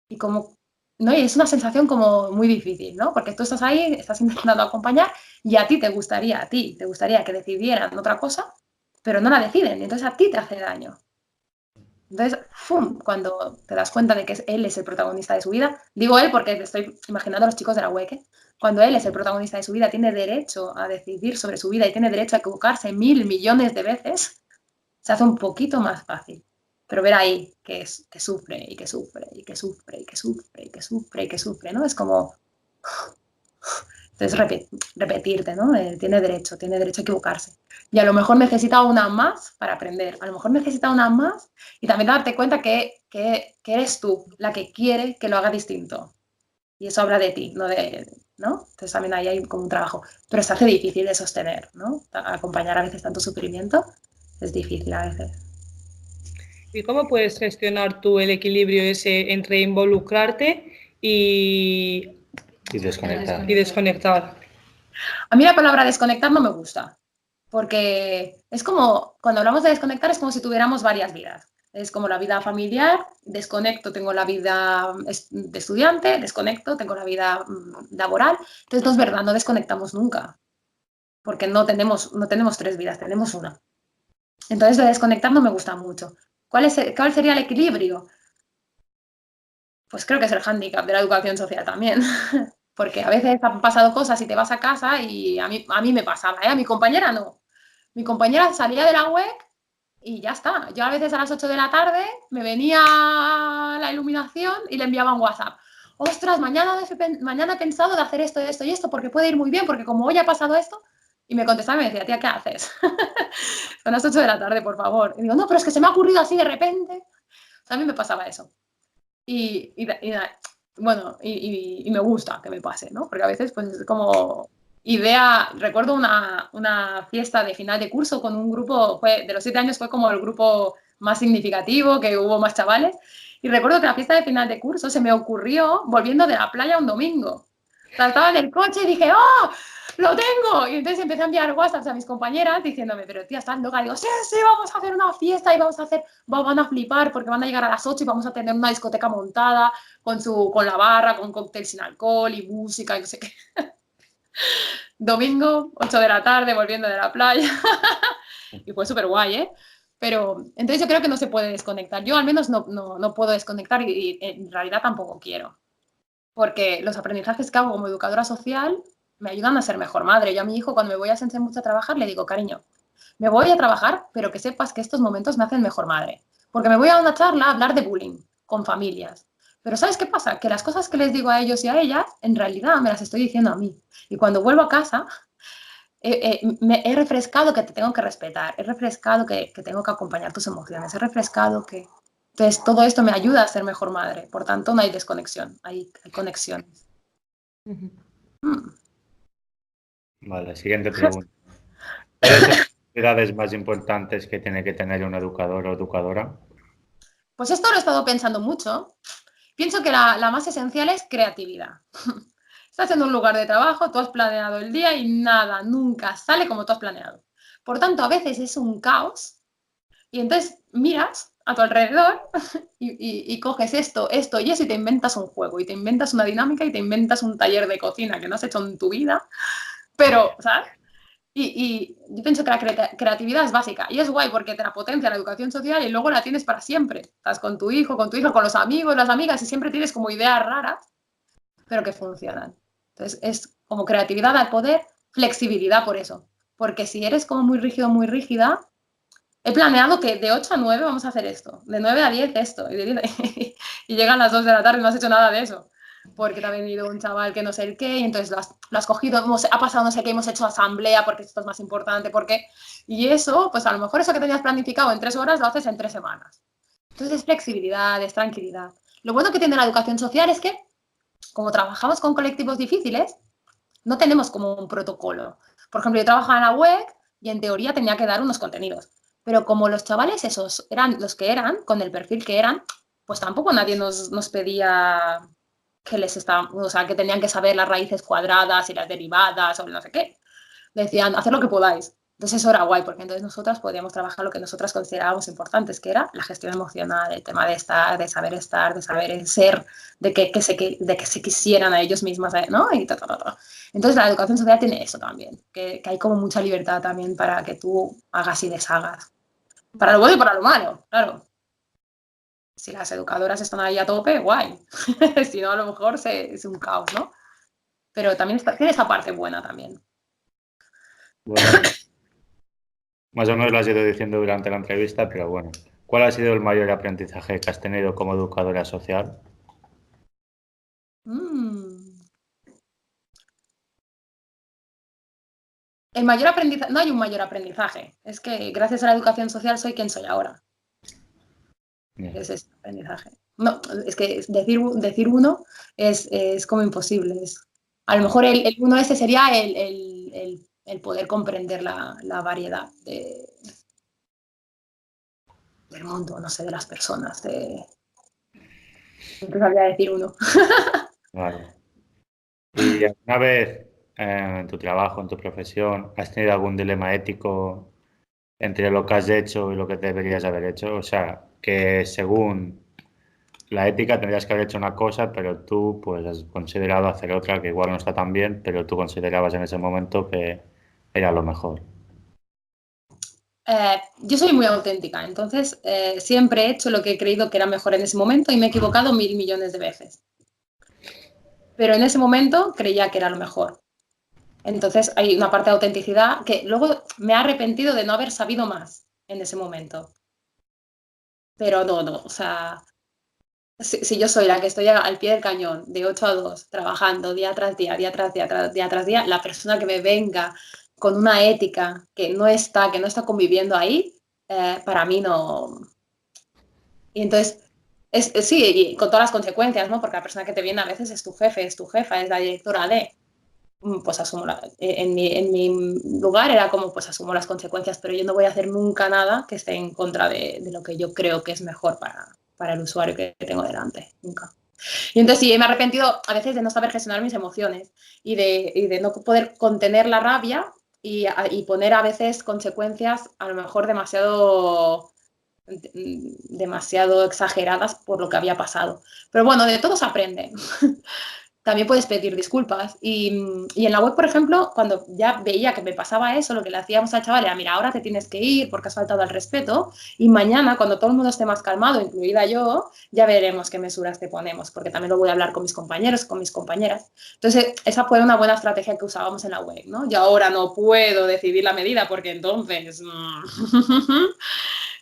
y como, ¿no? Y es una sensación como muy difícil, ¿no? Porque tú estás ahí, estás intentando acompañar y a ti te gustaría que decidieran otra cosa, pero no la deciden, y entonces a ti te hace daño. Entonces, ¡fum!, cuando te das cuenta de que él es el protagonista de su vida, digo él porque te estoy imaginando a los chicos de la WEC, cuando él es el protagonista de su vida, tiene derecho a decidir sobre su vida y tiene derecho a equivocarse 1.000 millones de veces, se hace un poquito más fácil. Pero ver ahí que sufre y que sufre y que sufre y que sufre y que sufre y que sufre, ¿no? Es como... Entonces repetirte, ¿no? Tiene derecho a equivocarse. Y a lo mejor necesita una más para aprender, a lo mejor necesita una más y también darte cuenta que eres tú la que quiere que lo haga distinto. Y eso habla de ti, ¿no? Entonces también ahí hay como un trabajo. Pero se hace difícil de sostener, ¿no? Acompañar a veces tanto sufrimiento es difícil a veces. ¿Y cómo puedes gestionar tú el equilibrio ese entre involucrarte y desconectar? A mí la palabra desconectar no me gusta, porque es como, cuando hablamos de desconectar es como si tuviéramos varias vidas. Es como la vida familiar, desconecto, tengo la vida de estudiante, desconecto, tengo la vida laboral. Entonces no es verdad, no desconectamos nunca, porque no tenemos 3 vidas, tenemos una. Entonces de desconectar no me gusta mucho. ¿Cuál sería el equilibrio? Pues creo que es el hándicap de la educación social también. Porque a veces han pasado cosas y te vas a casa y a mí me pasaba, ¿eh? A mi compañera no. Mi compañera salía de la web y ya está. Yo a veces a las 8 de la tarde me venía la iluminación y le enviaba un WhatsApp. Ostras, mañana he pensado de hacer esto, esto y esto, porque puede ir muy bien, porque como hoy ha pasado esto, y me contestaba y me decía, tía, ¿qué haces? Son las 8 de la tarde, por favor. Y digo, no, pero es que se me ha ocurrido así de repente. O sea, a mí me pasaba eso. Bueno, y me gusta que me pase, ¿no? Porque a veces pues es como recuerdo una fiesta de final de curso con un grupo, de los 7 años fue como el grupo más significativo, que hubo más chavales, y recuerdo que la fiesta de final de curso se me ocurrió volviendo de la playa un domingo. O sea, estaba en el coche y dije, ¡oh! ¡Lo tengo! Y entonces empecé a enviar WhatsApps a mis compañeras diciéndome, pero tía, estás loca. Y digo, sí, vamos a hacer una fiesta y van a flipar porque van a llegar a las 8 y vamos a tener una discoteca montada con la barra, con cóctel sin alcohol y música y no sé qué. Domingo, 8 de la tarde, volviendo de la playa. Y fue súper guay, ¿eh? Pero entonces yo creo que no se puede desconectar. Yo al menos no puedo desconectar y en realidad tampoco quiero. Porque los aprendizajes que hago como educadora social me ayudan a ser mejor madre. Yo a mi hijo, cuando me voy a Sense mucho a trabajar, le digo, cariño, me voy a trabajar, pero que sepas que estos momentos me hacen mejor madre. Porque me voy a una charla a hablar de bullying con familias. Pero ¿sabes qué pasa? Que las cosas que les digo a ellos y a ellas, en realidad me las estoy diciendo a mí. Y cuando vuelvo a casa, me he refrescado que te tengo que respetar, he refrescado que tengo que acompañar tus emociones, he refrescado que... Entonces, todo esto me ayuda a ser mejor madre. Por tanto, no hay desconexión, hay conexiones. Mm. Vale, siguiente pregunta. ¿Cuáles son las habilidades más importantes que tiene que tener un educador o educadora? Pues esto lo he estado pensando mucho. Pienso que la más esencial es creatividad. Estás en un lugar de trabajo, tú has planeado el día y nada, nunca sale como tú has planeado. Por tanto, a veces es un caos y entonces miras a tu alrededor y coges esto y eso y te inventas un juego y te inventas una dinámica y te inventas un taller de cocina que no has hecho en tu vida, pero, ¿sabes? Y yo pienso que la creatividad es básica y es guay porque te la potencia la educación social y luego la tienes para siempre. Estás con tu hijo, con los amigos, las amigas y siempre tienes como ideas raras, pero que funcionan. Entonces es como creatividad al poder, flexibilidad por eso. Porque si eres como muy rígido, muy rígida, he planeado que de 8 a 9 vamos a hacer esto, de 9 a 10 esto, y llegan las 2 de la tarde y no has hecho nada de eso. Porque te ha venido un chaval que no sé el qué, y entonces lo has cogido, ha pasado no sé qué, hemos hecho asamblea porque esto es más importante, porque... Y eso, pues a lo mejor eso que tenías planificado en 3 horas lo haces en 3 semanas. Entonces es flexibilidad, es tranquilidad. Lo bueno que tiene la educación social es que, como trabajamos con colectivos difíciles, no tenemos como un protocolo. Por ejemplo, yo trabajaba en la web y en teoría tenía que dar unos contenidos. Pero como los chavales esos eran los que eran, con el perfil que eran, pues tampoco nadie nos pedía que les estaban, o sea, que tenían que saber las raíces cuadradas y las derivadas o no sé qué. Decían, haced lo que podáis. Entonces eso era guay, porque entonces nosotras podíamos trabajar lo que nosotras considerábamos importantes, que era la gestión emocional, el tema de estar, de saber ser, de que se quisieran a ellos mismas, ¿no? Y Entonces la educación social tiene eso también, que hay como mucha libertad también para que tú hagas y deshagas. Para lo bueno y para lo malo, claro. Si las educadoras están ahí a tope, guay. Si no, a lo mejor es un caos, ¿no? Pero también tiene esa parte buena también. Bueno, más o menos lo has ido diciendo durante la entrevista, pero bueno, ¿cuál ha sido el mayor aprendizaje que has tenido como educadora social? Mm. El mayor aprendizaje, no hay un mayor aprendizaje. Es que gracias a la educación social soy quien soy ahora. Bien. Es ese aprendizaje. No, es que decir uno es como imposible. A lo mejor el uno ese sería el poder comprender la variedad del mundo, no sé, de las personas. No te sabría decir uno. Vale. ¿Y alguna vez en tu trabajo, en tu profesión, has tenido algún dilema ético entre lo que has hecho y lo que deberías haber hecho? O sea, que según la ética tendrías que haber hecho una cosa, pero tú pues has considerado hacer otra que igual no está tan bien, pero tú considerabas en ese momento que era lo mejor. Yo soy muy auténtica, entonces siempre he hecho lo que he creído que era mejor en ese momento y me he equivocado 1000 millones de veces. Pero en ese momento creía que era lo mejor. Entonces hay una parte de autenticidad que luego me he arrepentido de no haber sabido más en ese momento. Pero no, o sea, si yo soy la que estoy al pie del cañón de 8 a 2, trabajando día tras día, día tras día, día tras día, la persona que me venga con una ética que no está conviviendo ahí, para mí no. Y entonces, sí, y con todas las consecuencias, ¿no? Porque la persona que te viene a veces es tu jefe, es tu jefa, es la directora de... Pues asumo, en mi lugar era como, pues asumo las consecuencias, pero yo no voy a hacer nunca nada que esté en contra de lo que yo creo que es mejor para el usuario que tengo delante, nunca. Y entonces sí, me he arrepentido a veces de no saber gestionar mis emociones y de no poder contener la rabia y poner a veces consecuencias a lo mejor demasiado exageradas por lo que había pasado. Pero bueno, de todo se aprende. también puedes pedir disculpas. Y en la web, por ejemplo, cuando ya veía que me pasaba eso, lo que le hacíamos al chaval era, mira, ahora te tienes que ir porque has faltado al respeto y mañana, cuando todo el mundo esté más calmado, incluida yo, ya veremos qué mesuras te ponemos, porque también lo voy a hablar con mis compañeros, con mis compañeras. Entonces, esa fue una buena estrategia que usábamos en la web, ¿no? Yo ahora no puedo decidir la medida porque entonces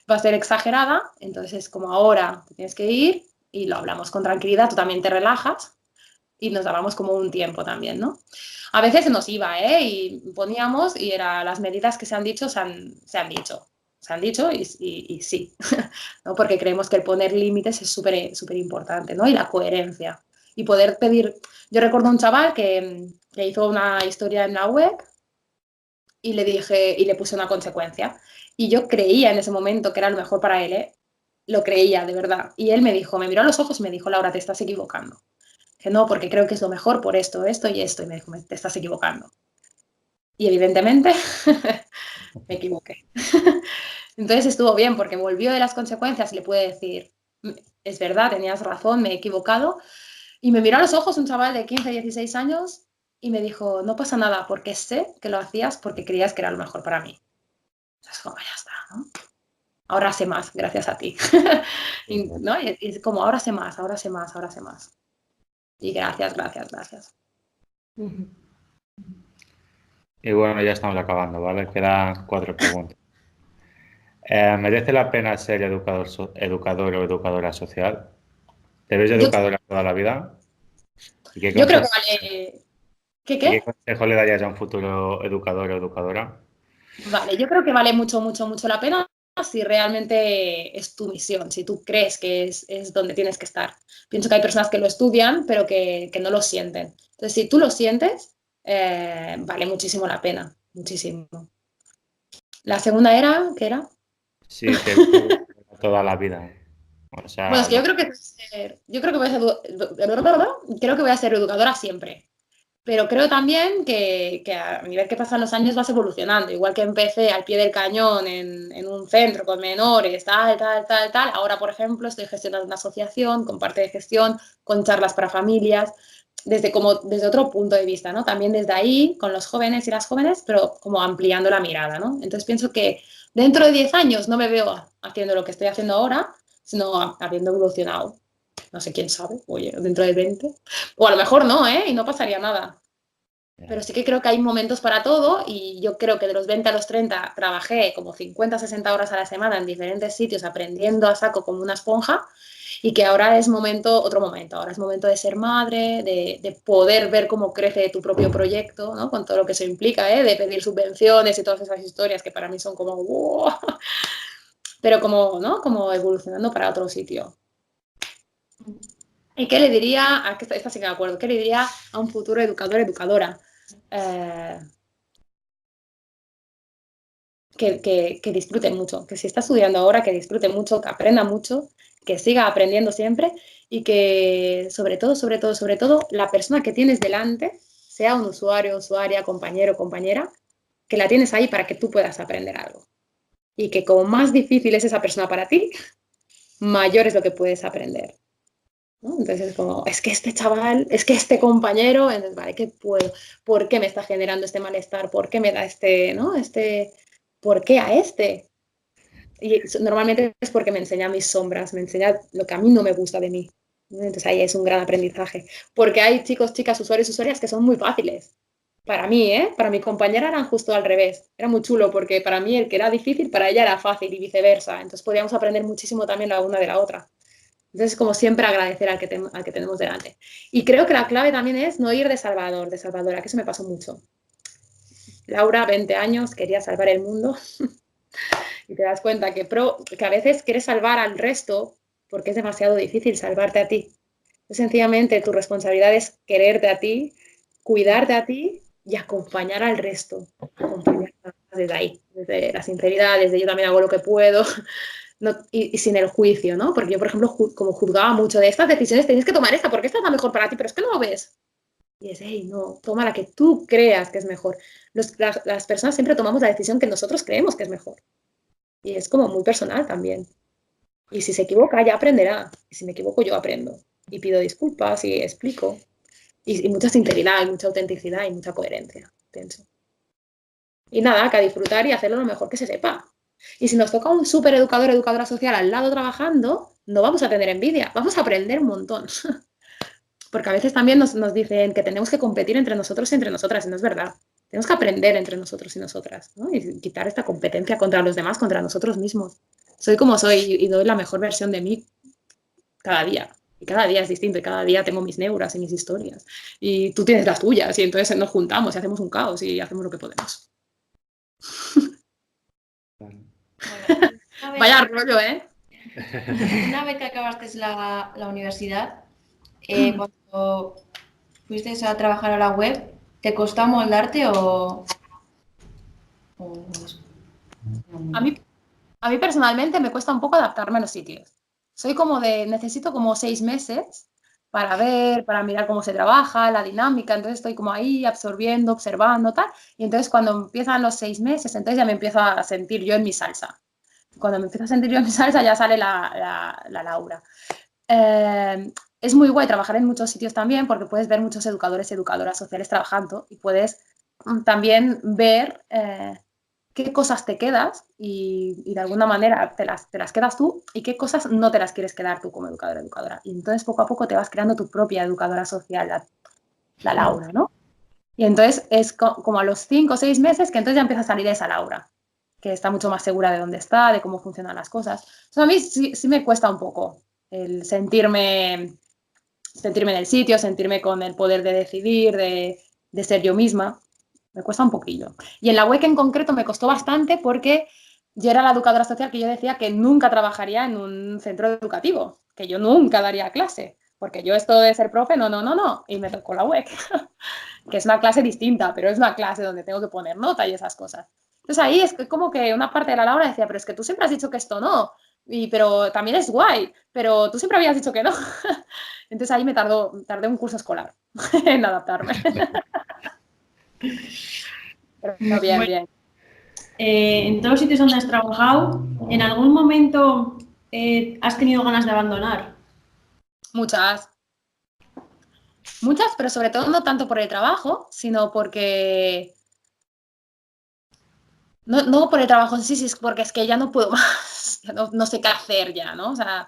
va a ser exagerada. Entonces, como ahora te tienes que ir y lo hablamos con tranquilidad, tú también te relajas y nos dábamos como un tiempo también, ¿no? A veces se nos iba, ¿eh? Y poníamos y era las medidas que se han dicho, se han dicho. Se han dicho y sí, ¿no? Porque creemos que el poner límites es súper importante, ¿no? Y la coherencia. Y poder pedir... Yo recuerdo un chaval que hizo una historia en la web y le dije, y le puse una consecuencia. Y yo creía en ese momento que era lo mejor para él, ¿eh? Lo creía, de verdad. Y él me dijo, me miró a los ojos y me dijo, Laura, te estás equivocando. Que no, porque creo que es lo mejor por esto, esto y esto. Y me dijo, te estás equivocando. Y evidentemente me equivoqué. Entonces estuvo bien porque volvió de las consecuencias y le pude decir, es verdad, tenías razón, me he equivocado. Y me miró a los ojos un chaval de 15, 16 años y me dijo, no pasa nada porque sé que lo hacías porque creías que era lo mejor para mí. Entonces, como ya está, ¿no? Ahora sé más, gracias a ti. ¿No? Y es como, ahora sé más, ahora sé más, ahora sé más. Y gracias, gracias, gracias. Y bueno, ya estamos acabando, ¿vale? Quedan 4 preguntas. ¿Merece la pena ser educador o educadora social? ¿Te ves educadora toda la vida? ¿Y Yo creo que vale... qué consejo le darías a un futuro educador o educadora? Vale, yo creo que vale mucho, mucho, mucho la pena si realmente es tu misión, si tú crees que es donde tienes que estar. Pienso que hay personas que lo estudian, pero que no lo sienten. Entonces, si tú lo sientes, vale muchísimo la pena, muchísimo. La segunda era, ¿qué era? Sí, te ves toda la vida. O Bueno, es sea, que yo creo que voy a ser educadora siempre. Pero creo también que a medida que pasan los años vas evolucionando. Igual que empecé al pie del cañón en un centro con menores, tal, tal, tal, tal. Ahora, por ejemplo, estoy gestionando una asociación con parte de gestión, con charlas para familias, desde otro punto de vista, ¿no? También desde ahí, con los jóvenes y las jóvenes, pero como ampliando la mirada, ¿no? Entonces pienso que dentro de 10 años no me veo haciendo lo que estoy haciendo ahora, sino habiendo evolucionado. No sé quién sabe, oye, dentro de 20. O a lo mejor no, ¿eh? Y no pasaría nada. Pero sí que creo que hay momentos para todo y yo creo que de los 20 a los 30 trabajé como 50, 60 horas a la semana en diferentes sitios aprendiendo a saco como una esponja y que ahora es otro momento, ahora es momento de ser madre, de poder ver cómo crece tu propio proyecto, ¿no? Con todo lo que eso implica, ¿eh? De pedir subvenciones y todas esas historias que para mí son como, wow, pero como, ¿no? Como evolucionando para otro sitio. ¿Y qué le diría, esta sí que me acuerdo, qué le diría a un futuro educador, educadora? Que disfrute mucho, que si está estudiando ahora, que disfrute mucho, que aprenda mucho, que siga aprendiendo siempre y que sobre todo, la persona que tienes delante, sea un usuario, usuaria, compañero, compañera, que la tienes ahí para que tú puedas aprender algo. Y que como más difícil es esa persona para ti, mayor es lo que puedes aprender. ¿No? Entonces es como, es que este chaval, es que este compañero, entonces, vale, ¿qué puedo? ¿Por qué me está generando este malestar? ¿Por qué me da ¿no? ¿Por qué a este? Y normalmente es porque me enseña mis sombras, me enseña lo que a mí no me gusta de mí. Entonces ahí es un gran aprendizaje. Porque hay chicos, chicas, usuarios, usuarias que son muy fáciles. Para mí, ¿eh? Para mi compañera eran justo al revés. Era muy chulo porque para mí el que era difícil, para ella era fácil y viceversa. Entonces podíamos aprender muchísimo también la una de la otra. Entonces, como siempre, agradecer al que tenemos delante. Y creo que la clave también es no ir de salvador, de salvadora, que eso me pasó mucho. Laura, 20 años, quería salvar el mundo y te das cuenta que a veces quieres salvar al resto porque es demasiado difícil salvarte a ti. Sencillamente, tu responsabilidad es quererte a ti, cuidarte a ti y acompañar al resto. Acompañar desde ahí, desde la sinceridad, desde yo también hago lo que puedo. No, y sin el juicio, ¿no? Porque yo, por ejemplo, como juzgaba mucho de estas decisiones, tienes que tomar esta porque esta es la mejor para ti, pero es que no lo ves. Y es, hey, no, toma la que tú creas que es mejor. Las personas siempre tomamos la decisión que nosotros creemos que es mejor. Y es como muy personal también. Y si se equivoca, ya aprenderá. Y si me equivoco, yo aprendo. Y pido disculpas y explico. Y mucha sinceridad, y mucha autenticidad y mucha coherencia, pienso. Y nada, que a disfrutar y hacerlo lo mejor que se sepa. Y si nos toca un súper educador, educadora social al lado trabajando, no vamos a tener envidia, vamos a aprender un montón. Porque a veces también nos dicen que tenemos que competir entre nosotros y entre nosotras, y no es verdad. Tenemos que aprender entre nosotros y nosotras, ¿no? Y quitar esta competencia contra los demás, contra nosotros mismos. Soy como soy y doy la mejor versión de mí cada día. Y cada día es distinto y cada día tengo mis neuras y mis historias. Y tú tienes las tuyas y entonces nos juntamos y hacemos un caos y hacemos lo que podemos. Vaya rollo, ¿eh? Una vez que acabaste la universidad, cuando fuiste a trabajar a la web, ¿te costó amoldarte o A mí personalmente me cuesta un poco adaptarme a los sitios. Soy como necesito como 6 meses para ver, para mirar cómo se trabaja, la dinámica, entonces estoy como ahí absorbiendo, observando, tal, y entonces cuando empiezan los 6 meses, entonces ya me empiezo a sentir yo en mi salsa. Cuando me empiezo a sentir yo en mi salsa ya sale la Laura. Es muy guay trabajar en muchos sitios también porque puedes ver muchos educadores y educadoras sociales trabajando y puedes también ver qué cosas te quedas y de alguna manera te las quedas tú y qué cosas no te las quieres quedar tú como educadora educadora. Y entonces poco a poco te vas creando tu propia educadora social, la Laura, ¿no? Y entonces es como a los 5 o 6 meses que entonces ya empieza a salir esa Laura, que está mucho más segura de dónde está, de cómo funcionan las cosas. Entonces a mí sí me cuesta un poco el sentirme en el sitio, sentirme con el poder de decidir, de ser yo misma. Me cuesta un poquillo. Y en la web en concreto me costó bastante porque yo era la educadora social que yo decía que nunca trabajaría en un centro educativo, que yo nunca daría clase, porque yo esto de ser profe, no. Y me tocó la web, que es una clase distinta, pero es una clase donde tengo que poner nota y esas cosas. Entonces ahí es como que una parte de la Laura decía, pero es que tú siempre has dicho que esto no, pero también es guay, pero tú siempre habías dicho que no. Entonces ahí tardé un curso escolar en adaptarme. Pero bien. En todos los sitios donde has trabajado, ¿en algún momento has tenido ganas de abandonar? Muchas, pero sobre todo no tanto por el trabajo, sino porque... No por el trabajo, sí, porque es que ya no puedo más, no sé qué hacer ya, ¿no? O sea,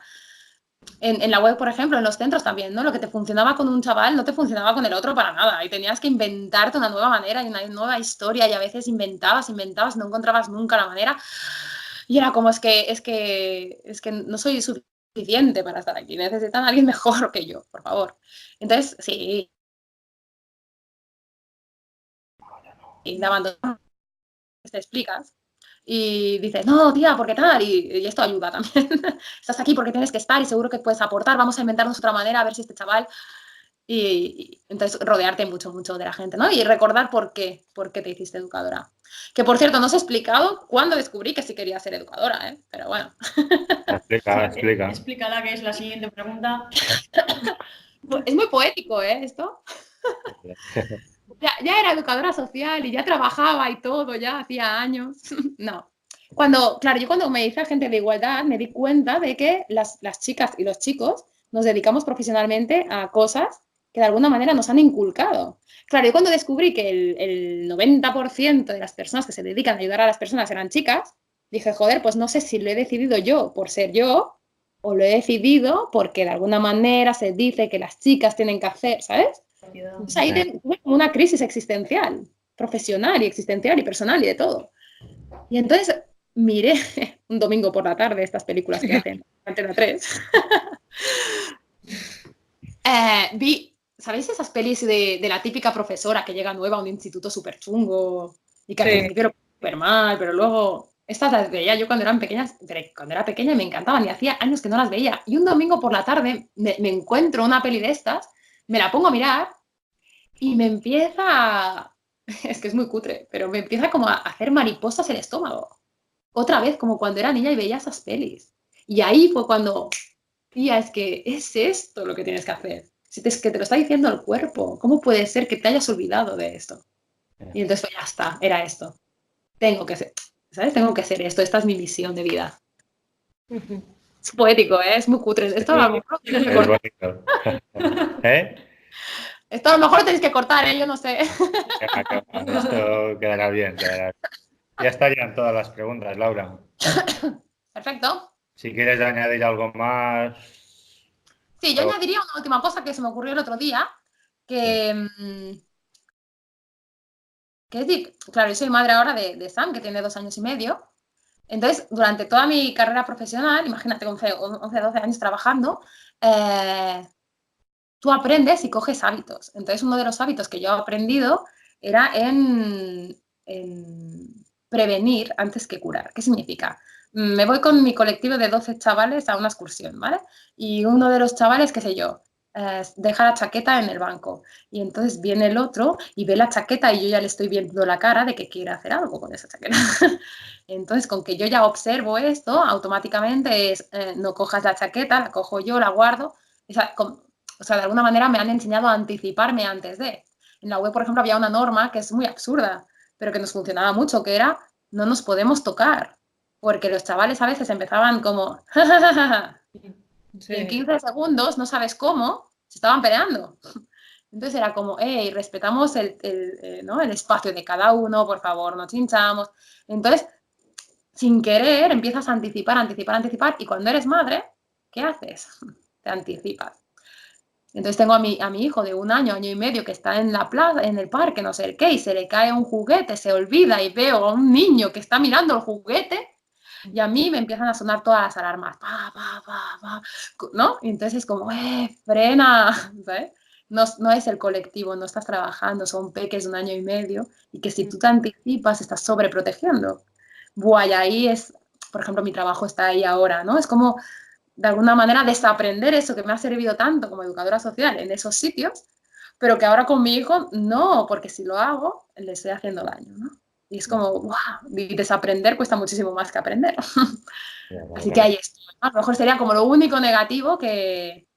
en la web, por ejemplo, en los centros también, ¿no? Lo que te funcionaba con un chaval no te funcionaba con el otro para nada y tenías que inventarte una nueva manera y una nueva historia y a veces inventabas, no encontrabas nunca la manera y era como es que no soy suficiente para estar aquí, necesitan a alguien mejor que yo, por favor. Entonces, sí. Y de abandonar, te explicas y dices, no, tía, ¿por qué tal? Y esto ayuda también. Estás aquí porque tienes que estar y seguro que puedes aportar, vamos a inventarnos otra manera, a ver si este chaval... Y entonces rodearte mucho de la gente, ¿no? Y recordar por qué te hiciste educadora. Que, por cierto, no os he explicado cuándo descubrí que sí quería ser educadora, ¿eh? Pero bueno. Explica. Explícala, que es la siguiente pregunta. Es muy poético, ¿eh? Esto. Ya era educadora social y ya trabajaba y todo, ya hacía años. No. Yo cuando me hice agente de igualdad me di cuenta de que las chicas y los chicos nos dedicamos profesionalmente a cosas que de alguna manera nos han inculcado. Claro, yo cuando descubrí que el 90% de las personas que se dedican a ayudar a las personas eran chicas, dije, joder, pues no sé si lo he decidido yo por ser yo o lo he decidido porque de alguna manera se dice que las chicas tienen que hacer, ¿sabes? Entonces ahí tuve como una crisis existencial, profesional y existencial y personal y de todo. Y entonces miré un domingo por la tarde estas películas que hacen Antena 3. ¿Sabéis esas pelis de la típica profesora que llega nueva a un instituto súper chungo y que al principio era súper mal, pero luego estas las veía yo cuando era pequeña y me encantaban y hacía años que no las veía. Y un domingo por la tarde me encuentro una peli de estas, me la pongo a mirar y me empieza, es que es muy cutre, pero me empieza como a hacer mariposas el estómago. Otra vez, como cuando era niña y veía esas pelis. Y ahí fue cuando, tía, es que es esto lo que tienes que hacer. Es que te lo está diciendo el cuerpo. ¿Cómo puede ser que te hayas olvidado de esto? Y entonces ya está, era esto. Tengo que ser, ¿sabes? Tengo que ser esto. Esta es mi misión de vida. Es poético, ¿eh? Es muy cutre. Esto Es bonito. ¿Eh? Esto a lo mejor lo tenéis que cortar, ¿eh? Yo no sé. Esto quedará bien, quedará bien. Ya estarían todas las preguntas, Laura. Perfecto. Si quieres añadir algo más. Sí, yo añadiría una última cosa que se me ocurrió el otro día, que es claro, yo soy madre ahora de Sam, que tiene 2 años y medio. Entonces, durante toda mi carrera profesional, imagínate, 11, 12 años trabajando, tú aprendes y coges hábitos. Entonces, uno de los hábitos que yo he aprendido era en prevenir antes que curar. ¿Qué significa? Me voy con mi colectivo de 12 chavales a una excursión, ¿vale? Y uno de los chavales, qué sé yo, deja la chaqueta en el banco. Y entonces viene el otro y ve la chaqueta y yo ya le estoy viendo la cara de que quiere hacer algo con esa chaqueta. Entonces, con que yo ya observo esto, automáticamente es, no cojas la chaqueta, la cojo yo, la guardo. O sea, de alguna manera me han enseñado a anticiparme antes de. En la web, por ejemplo, había una norma que es muy absurda, pero que nos funcionaba mucho, que era no nos podemos tocar, porque los chavales a veces empezaban como Sí. y en 15 segundos, no sabes cómo, se estaban peleando. Entonces era como, hey, respetamos ¿no? el espacio de cada uno, por favor, no chinchamos. Entonces, sin querer, empiezas a anticipar, y cuando eres madre, ¿qué haces? Te anticipas. Entonces tengo a mi hijo de 1 año, año y medio, que está en la plaza, en el parque, no sé qué, y se le cae un juguete, se olvida y veo a un niño que está mirando el juguete y a mí me empiezan a sonar todas las alarmas, ¿no? Y entonces es como, frena, ¿sabes? No es el colectivo, no estás trabajando, son peques de 1 año y medio y que si tú te anticipas estás sobreprotegiendo. Buah, y ahí es, por ejemplo, mi trabajo está ahí ahora, ¿no? Es como de alguna manera desaprender eso que me ha servido tanto como educadora social en esos sitios, pero que ahora con mi hijo no, porque si lo hago, le estoy haciendo daño, ¿no? Y es como, wow, y desaprender cuesta muchísimo más que aprender. Así que ahí estoy, ¿no? A lo mejor sería como lo único negativo que...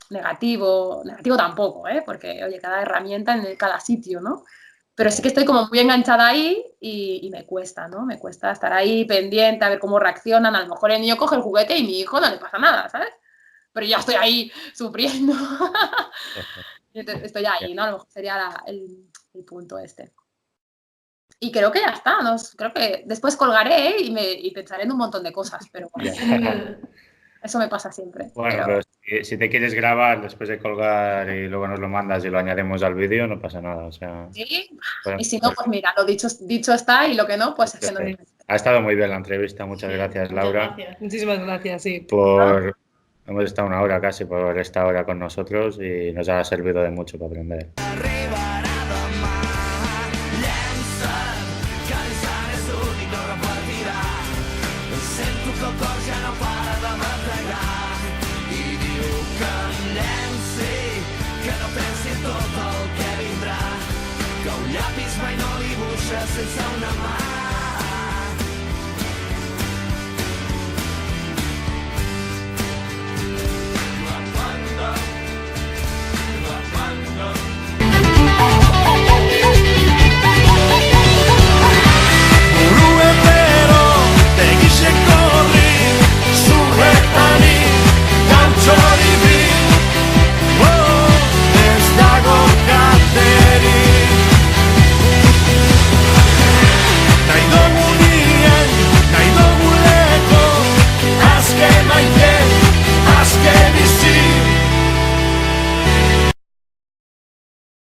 Negativo tampoco, ¿eh? Porque, oye, cada herramienta en cada sitio, ¿no? Pero sí que estoy como muy enganchada ahí y me cuesta, ¿no? Me cuesta estar ahí pendiente, a ver cómo reaccionan. A lo mejor el niño coge el juguete y mi hijo no le pasa nada, ¿sabes? Pero ya estoy ahí sufriendo. Entonces, estoy ahí, ¿no? A lo mejor sería el punto este. Y creo que ya está, ¿no? Creo que después colgaré y pensaré en un montón de cosas, pero bueno, eso me pasa siempre. Bueno, pero si te quieres grabar después de colgar y luego nos lo mandas y lo añadimos al vídeo, no pasa nada. O sea, sí, bueno, y si no, pues mira, lo dicho está y lo que no, pues es que no. Ha estado muy bien la entrevista, muchas gracias, Laura. Gracias. Muchísimas gracias, sí. Hemos estado 1 hora casi por esta hora con nosotros y nos ha servido de mucho para aprender. Sense una mà